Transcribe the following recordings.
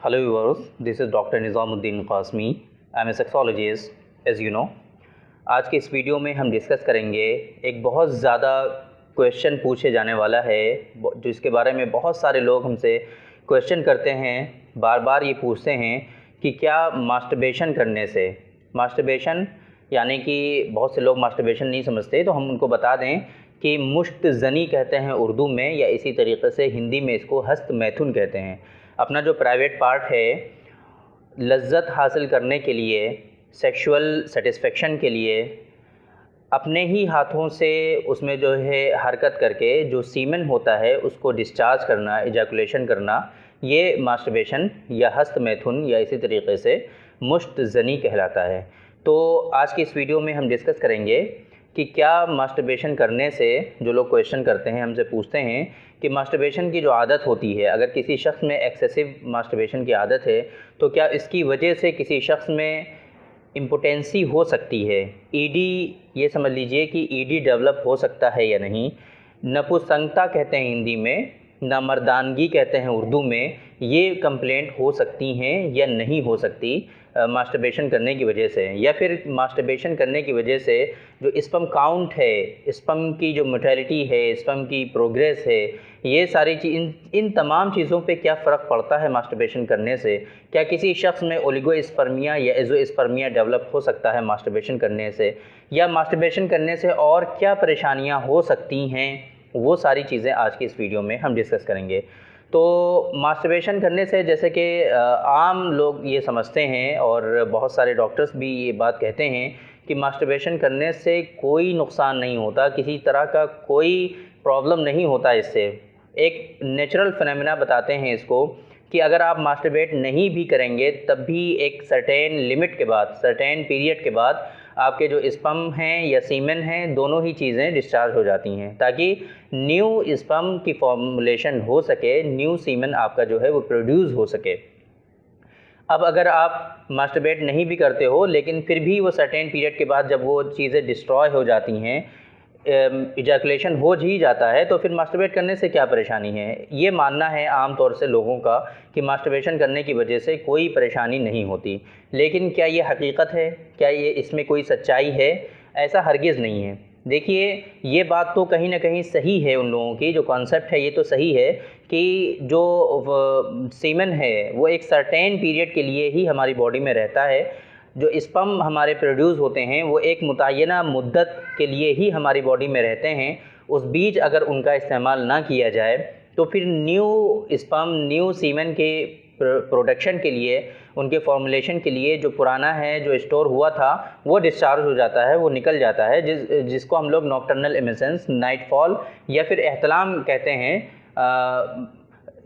Hello viewers, this is Dr. Nizamuddin Qasmi. I am a sexologist, as you know. आज के इस video में हम डिस्कस करेंगे एक बहुत ज़्यादा क्वेश्चन पूछे जाने वाला है, जो इसके बारे में बहुत सारे लोग हमसे क्वेश्चन करते हैं, बार बार ये पूछते हैं कि क्या मास्टरबेशन करने से, मास्टरबेशन यानी कि बहुत से लोग मास्टरबेशन नहीं समझते, तो हम उनको बता दें कि मुश्त ज़नी कहते हैं उर्दू में, या इसी तरीक़े से हिंदी में इसको हस्त मैथुन कहते हैं। अपना जो प्राइवेट पार्ट है, लज्जत हासिल करने के लिए, सेक्सुअल सेटिस्फेक्शन के लिए अपने ही हाथों से उसमें जो है हरकत करके जो सीमेन होता है उसको डिस्चार्ज करना, इजैकुलेशन करना, ये मास्टरबेशन या हस्त मैथुन या इसी तरीक़े से मुश्त ज़नी कहलाता है। तो आज की इस वीडियो में हम डिस्कस करेंगे कि क्या मास्टरबेशन करने से, जो लोग क्वेश्चन करते हैं, हमसे पूछते हैं कि मास्टरबेशन की जो आदत होती है, अगर किसी शख्स में एक्सेसिव मास्टरबेशन की आदत है तो क्या इसकी वजह से किसी शख्स में इम्पोटेंसी हो सकती है, ईडी, ये समझ लीजिए कि ईडी डेवलप हो सकता है या नहीं। नपुंसकता कहते हैं हिंदी में, नामर्दानगी कहते हैं उर्दू में, ये कंप्लेंट हो सकती हैं या नहीं हो सकती मास्टरबेशन करने की वजह से, या फिर मास्टरबेशन करने की वजह से जो स्पर्म काउंट है, स्पर्म की जो मोटेलिटी है, स्पर्म की प्रोग्रेस है, ये सारी इन तमाम चीज़ों पे क्या फ़र्क पड़ता है मास्टरबेशन करने से। क्या किसी शख्स में ओलिगोस्पर्मिया या एज़ोस्पर्मिया डेवलप हो सकता है मास्टरबेशन करने से, या मास्टरबेशन करने से और क्या परेशानियाँ हो सकती हैं, वो सारी चीज़ें आज की इस वीडियो में हम डिस्कस करेंगे। तो मास्टरबेशन करने से, जैसे कि आम लोग ये समझते हैं और बहुत सारे डॉक्टर्स भी ये बात कहते हैं कि मास्टरबेशन करने से कोई नुकसान नहीं होता, किसी तरह का कोई प्रॉब्लम नहीं होता इससे। एक नेचुरल फिनोमेना बताते हैं इसको कि अगर आप मास्टरबेट नहीं भी करेंगे तब भी एक सर्टेन लिमिट के बाद, सर्टेन पीरियड के बाद आपके जो स्पर्म हैं या सीमेन हैं, दोनों ही चीज़ें डिस्चार्ज हो जाती हैं, ताकि न्यू स्पर्म की फॉर्मुलेशन हो सके, न्यू सीमेन आपका जो है वो प्रोड्यूस हो सके। अब अगर आप मास्टरबेट नहीं भी करते हो लेकिन फिर भी वो सर्टेन पीरियड के बाद जब वो चीज़ें डिस्ट्रॉय हो जाती हैं, इजैकुलेशन हो ही जाता है, तो फिर मास्टरबेट करने से क्या परेशानी है। ये मानना है आम तौर से लोगों का कि मास्टरबेशन करने की वजह से कोई परेशानी नहीं होती, लेकिन क्या ये हकीकत है, क्या ये इसमें कोई सच्चाई है? ऐसा हरगिज़ नहीं है। देखिए, ये बात तो कहीं ना कहीं सही है, उन लोगों की जो कॉन्सेप्ट है ये तो सही है कि जो सीमेन है वो एक सर्टेन पीरियड के लिए ही हमारी बॉडी में रहता है, जो स्पर्म हमारे प्रोड्यूस होते हैं वो एक मुतय्यना मुद्दत के लिए ही हमारी बॉडी में रहते हैं। उस बीच अगर उनका इस्तेमाल ना किया जाए तो फिर न्यू स्पर्म, न्यू सीमेन के प्रोडक्शन के लिए, उनके फॉर्मुलेशन के लिए जो पुराना है, जो स्टोर हुआ था, वो डिस्चार्ज हो जाता है, वो निकल जाता है, जिसको हम लोग नॉक्टर्नल इमिसेंस, नाइटफॉल या फिर एहतलाम कहते हैं।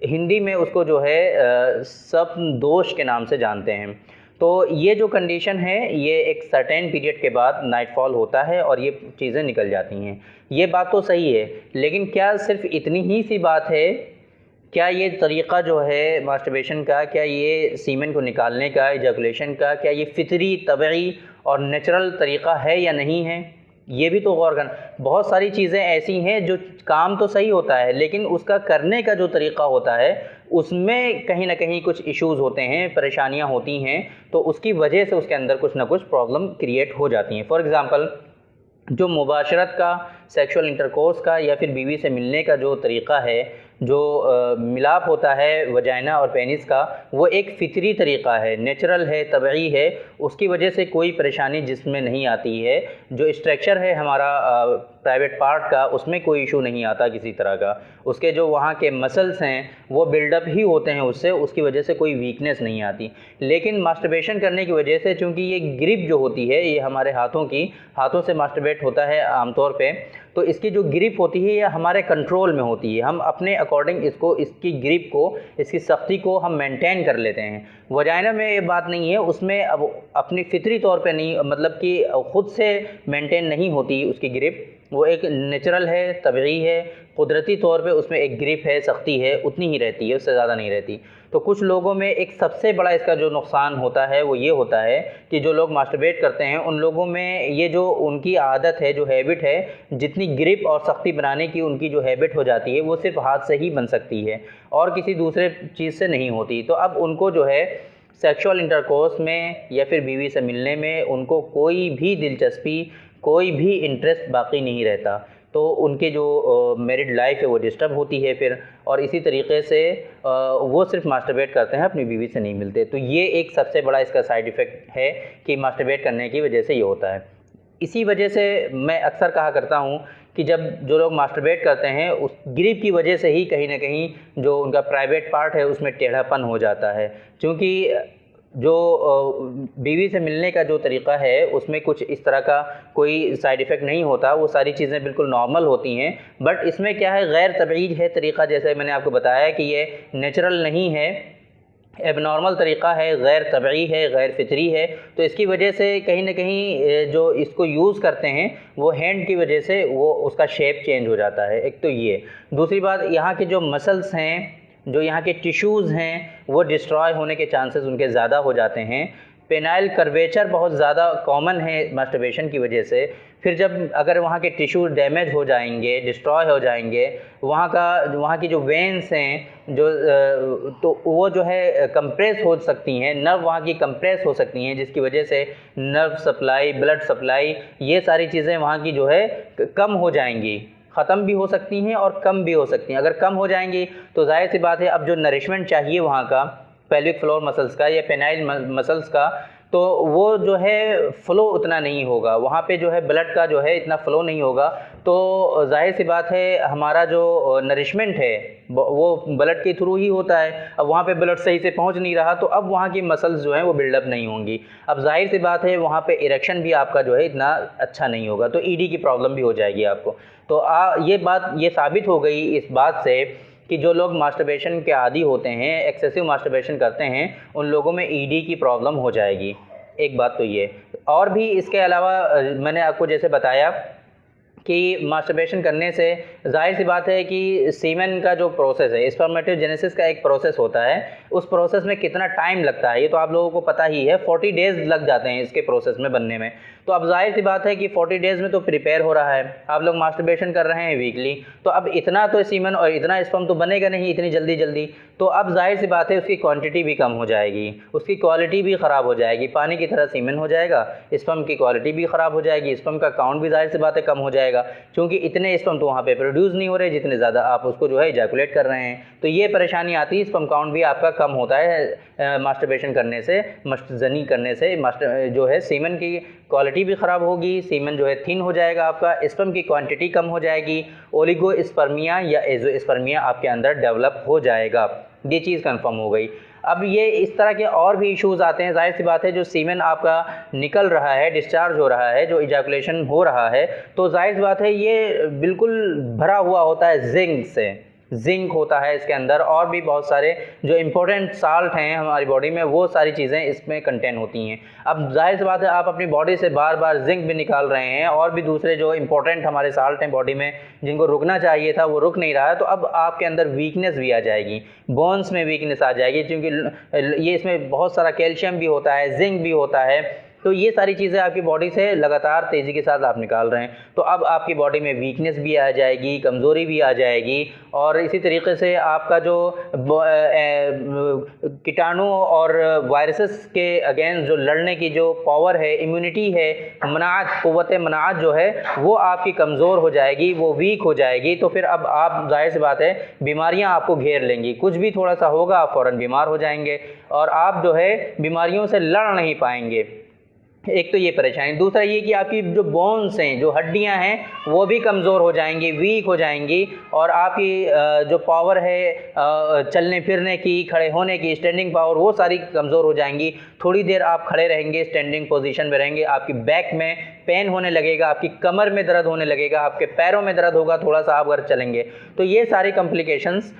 हिंदी में उसको जो है स्वप्न दोष के नाम से जानते हैं। तो ये जो कंडीशन है, ये एक सर्टेन पीरियड के बाद नाइटफॉल होता है और ये चीज़ें निकल जाती हैं। ये बात तो सही है, लेकिन क्या सिर्फ इतनी ही सी बात है? क्या ये तरीक़ा जो है मास्टरबेशन का, क्या ये सीमेन को निकालने का, इजैकुलेशन का, क्या ये फितरी, तबई और नेचुरल तरीक़ा है या नहीं है? ये भी तो गौर करना। बहुत सारी चीज़ें ऐसी हैं जो काम तो सही होता है, लेकिन उसका करने का जो तरीक़ा होता है उसमें कहीं ना कहीं कुछ इश्यूज़ होते हैं, परेशानियां होती हैं, तो उसकी वजह से उसके अंदर कुछ ना कुछ प्रॉब्लम क्रिएट हो जाती हैं। फॉर एग्ज़ाम्पल, जो मुबाशरत का, सेक्सुअल इंटरकोर्स का या फिर बीवी से मिलने का जो तरीक़ा है, जो मिलाप होता है वजाइना और पेनिस का, वो एक फ़ितरी तरीक़ा है, नेचुरल है, तबई है, उसकी वजह से कोई परेशानी जिसमें नहीं आती है। जो स्ट्रक्चर है हमारा प्राइवेट पार्ट का, उसमें कोई इशू नहीं आता किसी तरह का। उसके जो वहाँ के मसल्स हैं वो बिल्डअप ही होते हैं उससे, उसकी वजह से कोई वीकनेस नहीं आती। लेकिन मास्टरबेशन करने की वजह से, चूँकि ये ग्रिप जो होती है, ये हमारे हाथों से मास्टरबेट होता है आमतौर पे, तो इसकी जो ग्रिप होती है ये हमारे कंट्रोल में होती है। हम अपने अकॉर्डिंग इसकी ग्रिप को, इसकी सख्ती को हम मेंटेन कर लेते हैं। वजाइना में ये बात नहीं है, उसमें अब अपनी फितरी तौर पे नहीं, मतलब कि ख़ुद से मेंटेन नहीं होती उसकी ग्रिप, वो एक नेचुरल है, तबई है, कुदरती तौर पे उसमें एक ग्रिप है, सख्ती है, उतनी ही रहती है, उससे ज़्यादा नहीं रहती। तो कुछ लोगों में एक सबसे बड़ा इसका जो नुकसान होता है वो ये होता है कि जो लोग मास्टरबेट करते हैं उन लोगों में ये जो उनकी आदत है, जो हैबिट है, जितनी ग्रिप और सख्ती बनाने की उनकी जो हैबिट हो जाती है वो सिर्फ हाथ से ही बन सकती है और किसी दूसरे चीज़ से नहीं होती। तो अब उनको जो है सेक्सुअल इंटरकोर्स में या फिर बीवी से मिलने में उनको कोई भी दिलचस्पी, कोई भी इंटरेस्ट बाकी नहीं रहता। तो उनके जो मैरिड लाइफ है वो डिस्टर्ब होती है फिर, और इसी तरीके से वो सिर्फ मास्टरबेट करते हैं, अपनी बीवी से नहीं मिलते। तो ये एक सबसे बड़ा इसका साइड इफ़ेक्ट है कि मास्टरबेट करने की वजह से ये होता है। इसी वजह से मैं अक्सर कहा करता हूँ कि जब जो लोग मास्टरबेट करते हैं उस ग्रिप की वजह से ही कहीं ना कहीं जो उनका प्राइवेट पार्ट है उसमें टेढ़ापन हो जाता है, क्योंकि जो बीवी से मिलने का जो तरीक़ा है उसमें कुछ इस तरह का कोई साइड इफ़ेक्ट नहीं होता, वो सारी चीज़ें बिल्कुल नॉर्मल होती हैं। बट इसमें क्या है, गैर तबीई है तरीक़ा, जैसे मैंने आपको बताया कि ये नेचुरल नहीं है, एबनॉर्मल तरीक़ा है, गैर तबई है, गैर फितरी है। तो इसकी वजह से कहीं ना कहीं जो इसको यूज़ करते हैं वो हैंड की वजह से वो उसका शेप चेंज हो जाता है। एक तो ये, दूसरी बात यहाँ के जो मसल्स हैं, जो यहाँ के टिश्यूज़ हैं वो डिस्ट्रॉय होने के चांसेस उनके ज़्यादा हो जाते हैं। पेनाइल कर्वेचर बहुत ज़्यादा कॉमन है मास्टरबेशन की वजह से। फिर जब अगर वहाँ के टिश्यू डैमेज हो जाएंगे, डिस्ट्रॉय हो जाएंगे, वहाँ की जो वेंस हैं जो तो वो जो है कंप्रेस हो सकती हैं, नर्व वहाँ की कंप्रेस हो सकती हैं, जिसकी वजह से नर्व सप्लाई, ब्लड सप्लाई, ये सारी चीज़ें वहाँ की जो है कम हो जाएंगी, ख़त्म भी हो सकती हैं और कम भी हो सकती हैं। अगर कम हो जाएंगी तो जाहिर सी बात है अब जो नरिशमेंट चाहिए वहाँ का पेल्विक फ्लोर मसल्स का या पेनाइल मसल्स का, तो वो जो है फ़्लो उतना नहीं होगा, वहाँ पे जो है ब्लड का जो है इतना फ़्लो नहीं होगा। तो जाहिर सी बात है हमारा जो नरिशमेंट है वो ब्लड के थ्रू ही होता है। अब वहाँ पे ब्लड सही से पहुँच नहीं रहा तो अब वहाँ की मसल्स जो हैं वो बिल्डअप नहीं होंगी। अब जाहिर सी बात है वहाँ पे इरेक्शन भी आपका जो है इतना अच्छा नहीं होगा, तो ईडी की प्रॉब्लम भी हो जाएगी आपको। तो ये साबित हो गई इस बात से कि जो लोग मास्टरबेशन के आदी होते हैं, एक्सेसिव मास्टरबेशन करते हैं, उन लोगों में ईडी की प्रॉब्लम हो जाएगी। एक बात तो ये, और भी इसके अलावा मैंने आपको जैसे बताया कि मास्टरबेशन करने से जाहिर सी बात है कि सीमेन का जो प्रोसेस है, स्पर्मेटोजेनेसिस का एक प्रोसेस होता है, उस प्रोसेस में कितना टाइम लगता है ये तो आप लोगों को पता ही है। 40 डेज़ लग जाते हैं इसके प्रोसेस में बनने में। तो अब जाहिर सी बात है कि 40 डेज़ में तो प्रिपेयर हो रहा है, आप लोग मास्टरबेशन कर रहे हैं वीकली, तो अब इतना तो सीमेन और इतना स्पर्म तो बनेगा नहीं इतनी जल्दी जल्दी। तो अब जाहिर सी बात है उसकी क्वांटिटी भी कम हो जाएगी, उसकी क्वालिटी भी ख़राब हो जाएगी, पानी की तरह सीमेन हो जाएगा, स्पर्म की क्वालिटी भी ख़राब हो जाएगी, स्पर्म का काउंट भी जाहिर सी बात है कम हो जाएगा, क्योंकि इतने स्पर्म तो वहाँ पे प्रोड्यूस नहीं हो रहे जितने ज़्यादा आप उसको जो है इजैकुलेट कर रहे हैं। तो ये परेशानी आती है, स्पर्म काउंट भी आपका कम होता है मास्टरबेशन करने से, मस्तजनी करने से। जो है सीमेन की क्वालिटी भी ख़राब होगी, सीमेन जो है थिन हो जाएगा आपका, स्पर्म की क्वांटिटी कम हो जाएगी, ओलिगोस्पर्मिया या एज़ोस्पर्मिया आपके अंदर डेवलप हो जाएगा। ये चीज़ कंफर्म हो गई। अब ये इस तरह के और भी इश्यूज़ आते हैं। जाहिर सी बात है जो सीमेन आपका निकल रहा है, डिस्चार्ज हो रहा है, जो इजैकुलेशन हो रहा है, तो जाहिर सी बात है ये बिल्कुल भरा हुआ होता है जिंक से, जिंक होता है इसके अंदर, और भी बहुत सारे जो इम्पोर्टेंट साल्ट हैं हमारी बॉडी में वो सारी चीज़ें इसमें कंटेन होती हैं। अब जाहिर सी बात है आप अपनी बॉडी से बार बार जिंक भी निकाल रहे हैं और भी दूसरे जो इम्पोर्टेंट हमारे साल्ट हैं बॉडी में जिनको रुकना चाहिए था वो रुक नहीं रहा है, तो अब आपके अंदर वीकनेस भी आ जाएगी, बोन्स में वीकनेस आ जाएगी, क्योंकि ये इसमें बहुत सारा कैल्शियम भी होता है, जिंक भी होता है। तो ये सारी चीज़ें आपकी बॉडी से लगातार तेज़ी के साथ आप निकाल रहे हैं, तो अब आपकी बॉडी में वीकनेस भी आ जाएगी, कमज़ोरी भी आ जाएगी, और इसी तरीके से आपका जो कीटाणु और वायरसेस के अगेंस्ट जो लड़ने की जो पावर है, इम्यूनिटी है, मनाअत, क़ुव्वत मनाअत जो है वो आपकी कमज़ोर हो जाएगी, वो वीक हो जाएगी। तो फिर अब आप जाहिर सी बात है बीमारियां आपको घेर लेंगी, कुछ भी थोड़ा सा होगा आप फ़ौरन बीमार हो जाएंगे और आप जो है बीमारियों से लड़ नहीं पाएंगे। एक तो ये परेशानी, दूसरा ये कि आपकी जो बोन्स हैं, जो हड्डियां हैं वो भी कमज़ोर हो जाएंगी, वीक हो जाएंगी, और आपकी जो पावर है चलने फिरने की, खड़े होने की, स्टैंडिंग पावर, वो सारी कमज़ोर हो जाएंगी। थोड़ी देर आप खड़े रहेंगे, स्टैंडिंग पोजीशन में रहेंगे, आपकी बैक में पेन होने लगेगा, आपकी कमर में दर्द होने लगेगा, आपके पैरों में दर्द होगा थोड़ा सा आप अगर चलेंगे, तो ये सारी कॉम्प्लिकेशंस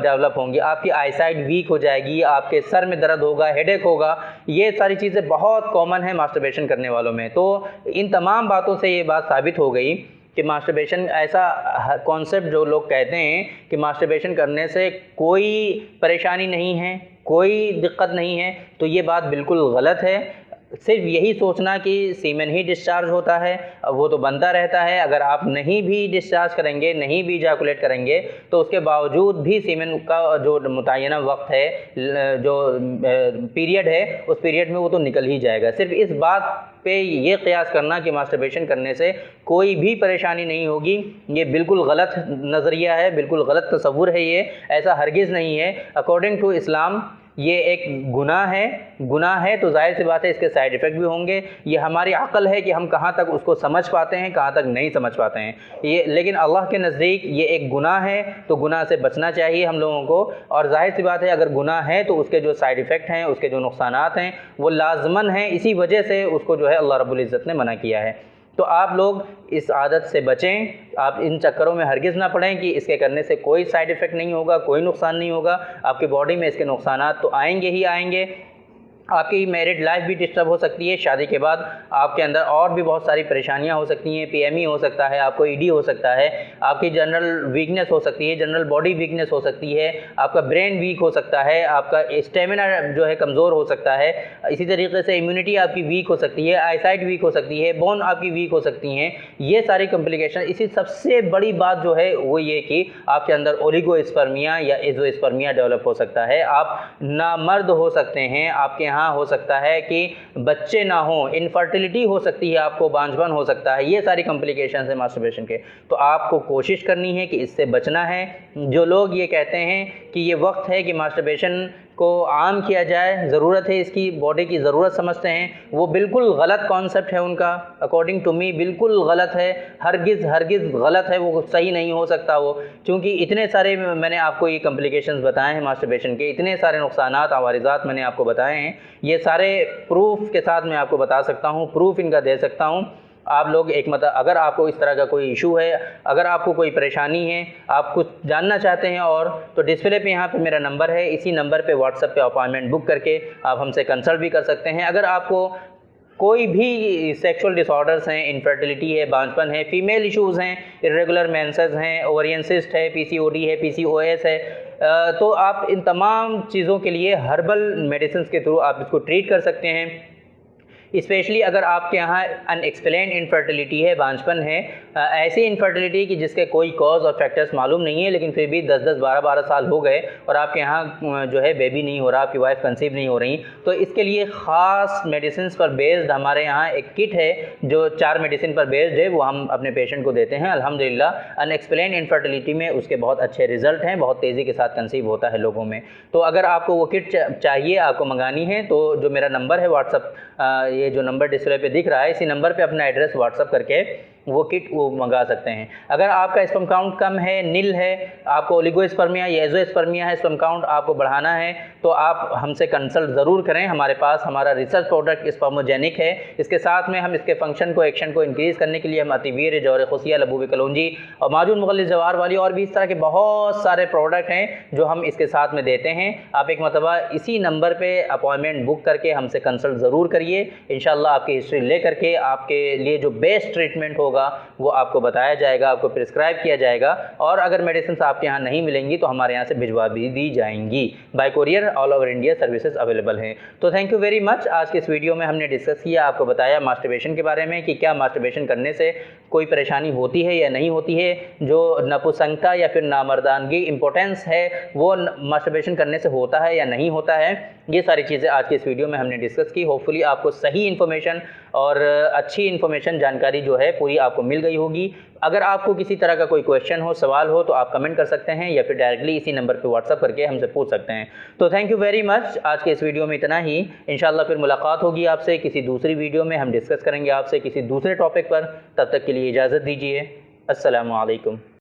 डेवलप होंगी। आपकी आईसाइट वीक हो जाएगी, आपके सर में दर्द होगा, हेडेक होगा, ये सारी चीज़ें बहुत कॉमन है मास्टरबेशन करने वालों में। तो इन तमाम बातों से ये बात साबित हो गई कि मास्टरबेशन ऐसा कॉन्सेप्ट जो लोग कहते हैं कि मास्टरबेशन करने से कोई परेशानी नहीं है, कोई दिक्कत नहीं है, तो ये बात बिल्कुल गलत है। सिर्फ यही सोचना कि सीमेन ही डिस्चार्ज होता है, वो तो बनता रहता है। अगर आप नहीं भी डिस्चार्ज करेंगे, नहीं भी इजैकुलेट करेंगे, तो उसके बावजूद भी सीमेन का जो मुतय्यना वक्त है, जो पीरियड है, उस पीरियड में वो तो निकल ही जाएगा। सिर्फ इस बात पे ये क़यास करना कि मास्टरबेशन करने से कोई भी परेशानी नहीं होगी, ये बिल्कुल गलत नज़रिया है, बिल्कुल गलत तसव्वुर है। ये ऐसा हरगिज़ नहीं है। अकॉर्डिंग टू इस्लाम ये एक गुनाह है तो जाहिर सी बात है इसके साइड इफ़ेक्ट भी होंगे। ये हमारी अक़ल है कि हम कहाँ तक उसको समझ पाते हैं, कहाँ तक नहीं समझ पाते हैं ये, लेकिन अल्लाह के नज़दीक ये एक गुनाह है, तो गुनाह से बचना चाहिए हम लोगों को। और जाहिर सी बात है अगर गुनाह है तो उसके जो साइड इफ़ेक्ट हैं, उसके जो नुकसानात हैं, वो लाज़मन हैं। इसी वजह से उसको जो है अल्लाह रब्बुल इज़्ज़त ने मना किया है। तो आप लोग इस आदत से बचें, आप इन चक्करों में हरगिज़ ना पड़ें कि इसके करने से कोई साइड इफ़ेक्ट नहीं होगा, कोई नुकसान नहीं होगा। आपकी बॉडी में इसके नुकसानात तो आएंगे ही आएंगे। आपकी मैरिड लाइफ भी डिस्टर्ब हो सकती है। शादी के बाद आपके अंदर और भी बहुत सारी परेशानियां हो सकती हैं। पीएमई हो सकता है, आपको ईडी हो सकता है, आपकी जनरल वीकनेस हो सकती है, जनरल बॉडी वीकनेस हो सकती है, आपका ब्रेन वीक हो सकता है, आपका स्टेमिना जो है कमज़ोर हो सकता है। इसी तरीके से इम्यूनिटी आपकी वीक हो सकती है, आईसाइट वीक हो सकती है, बोन आपकी वीक हो सकती हैं। ये सारी कॉम्प्लिकेशन। इसी सबसे बड़ी बात जो है वो ये कि आपके अंदर ओलिगोस्पर्मिया या एज़ोस्पर्मिया डेवलप हो सकता है। आप नामर्द हो सकते हैं, आपके हो सकता है कि बच्चे ना हो, इनफर्टिलिटी हो सकती है, आपको बांझपन हो सकता है। ये सारी कॉम्प्लिकेशंस है मास्टरबेशन के। तो आपको कोशिश करनी है कि इससे बचना है। जो लोग ये कहते हैं कि ये वक्त है कि मास्टरबेशन को आम किया जाए, ज़रूरत है इसकी, बॉडी की ज़रूरत समझते हैं, वो बिल्कुल गलत कॉन्सेप्ट है उनका। अकॉर्डिंग टू मी बिल्कुल गलत है, हरगिज़ गलत है, वो सही नहीं हो सकता वो। क्योंकि इतने सारे मैंने आपको ये कॉम्प्लिकेशंस बताए हैं मास्टरबेशन के, इतने सारे नुकसानात आवारिज़ात मैंने आपको बताए हैं। ये सारे प्रूफ के साथ मैं आपको बता सकता हूँ, प्रूफ इनका दे सकता हूँ। आप लोग एक अगर आपको इस तरह का कोई इशू है, अगर आपको कोई परेशानी है, आप कुछ जानना चाहते हैं और, तो डिस्प्ले पे यहाँ पे मेरा नंबर है, इसी नंबर पे व्हाट्सएप पे अपॉइंटमेंट बुक करके आप हमसे कंसल्ट भी कर सकते हैं। अगर आपको कोई भी सेक्सुअल डिसऑर्डर्स हैं, इनफर्टिलिटी है, बांझपन है, फीमेल इश्यूज़ हैं, इरेगुलर मेंसेस हैं, ओवरियन सिस्ट है, पीसीओडी है, पीसीओएस है, तो आप इन तमाम चीज़ों के लिए हर्बल मेडिसिन के थ्रू आप इसको ट्रीट कर सकते हैं। स्पेशली अगर आपके यहाँ अनएक्सप्लेन्ड इनफर्टिलिटी है, बांझपन है, ऐसी इनफर्टिलिटी कि जिसके कोई कॉज और फैक्टर्स मालूम नहीं है, लेकिन फिर भी 10-10, 12-12 साल हो गए और आपके यहाँ जो है बेबी नहीं हो रहा, आपकी वाइफ कंसीव नहीं हो रही, तो इसके लिए ख़ास मेडिसिन पर बेस्ड हमारे यहाँ एक किट है जो 4 मेडिसिन पर बेस्ड है, वो हम अपने पेशेंट को देते हैं। अल्हम्दुलिल्लाह अनएक्सप्लेन्ड इनफर्टिलिटी में उसके बहुत अच्छे रिजल्ट हैं, बहुत तेज़ी के साथ कंसीव होता है लोगों में। तो अगर आपको वो किट चाहिए, आपको मंगानी है, तो जो मेरा नंबर है व्हाट्सअप, ये जो नंबर डिस्प्ले पे दिख रहा है, इसी नंबर पे अपना एड्रेस व्हाट्सअप करके वो किट वो मंगा सकते हैं। अगर आपका स्पर्म काउंट कम है, नील है, आपको ओलिगोस्पर्मिया या एज़ोस्पर्मिया है, स्पर्म काउंट आपको बढ़ाना है, तो आप हमसे कंसल्ट ज़रूर करें। हमारे पास हमारा रिसर्च प्रोडक्ट स्पर्मोजेनिक है। इसके साथ में हम इसके फंक्शन को, एक्शन को इंक्रीज़ करने के लिए हम अतिवीर, जौर खुसिया, लबूब कलौंजी और माजून मुगल्लिज़ जवार वाली और भी इस तरह के बहुत सारे प्रोडक्ट हैं जो हम इसके साथ में देते हैं। आप एक मरतबा इसी नंबर पर अपॉइंटमेंट बुक करके हमसे कंसल्ट ज़रूर करिए। इंशाल्लाह आपकी हिस्ट्री ले करके आपके लिए जो बेस्ट ट्रीटमेंट होगा वो आपको बताया जाएगा, आपको प्रिस्क्राइब किया जाएगा। और अगर मेडिसिन आपके यहाँ नहीं मिलेंगी तो हमारे यहाँ से भिजवा भी दी जाएंगी। Bye courier all over India services available हैं। तो थैंक यू वेरी मच। आज के इस वीडियो में हमने डिस्कस किया, आपको बताया मास्टरबेशन के बारे में कि क्या मास्टरबेशन करने से कोई परेशानी होती है या नहीं होती है, जो नपुंसकता या फिर नामर्दानगी, इम्पोर्टेंस है, वो मास्टरबेशन करने से होता है या नहीं होता है। ये सारी चीज़ें आज के इस वीडियो में हमने डिस्कस की। होपफुली आपको सही इन्फॉर्मेशन और अच्छी इन्फॉर्मेशन, जानकारी जो है पूरी आपको मिल गई होगी। अगर आपको किसी तरह का कोई क्वेश्चन हो, सवाल हो, तो आप कमेंट कर सकते हैं या फिर डायरेक्टली इसी नंबर पे व्हाट्सअप करके हमसे पूछ सकते हैं। तो थैंक यू वेरी मच। आज के इस वीडियो में इतना ही। इंशाल्लाह फिर मुलाकात होगी आपसे किसी दूसरी वीडियो में, हम डिस्कस करेंगे आपसे किसी दूसरे टॉपिक पर। तब तक के लिए इजाज़त दीजिए। अस्सलामु अलैकुम।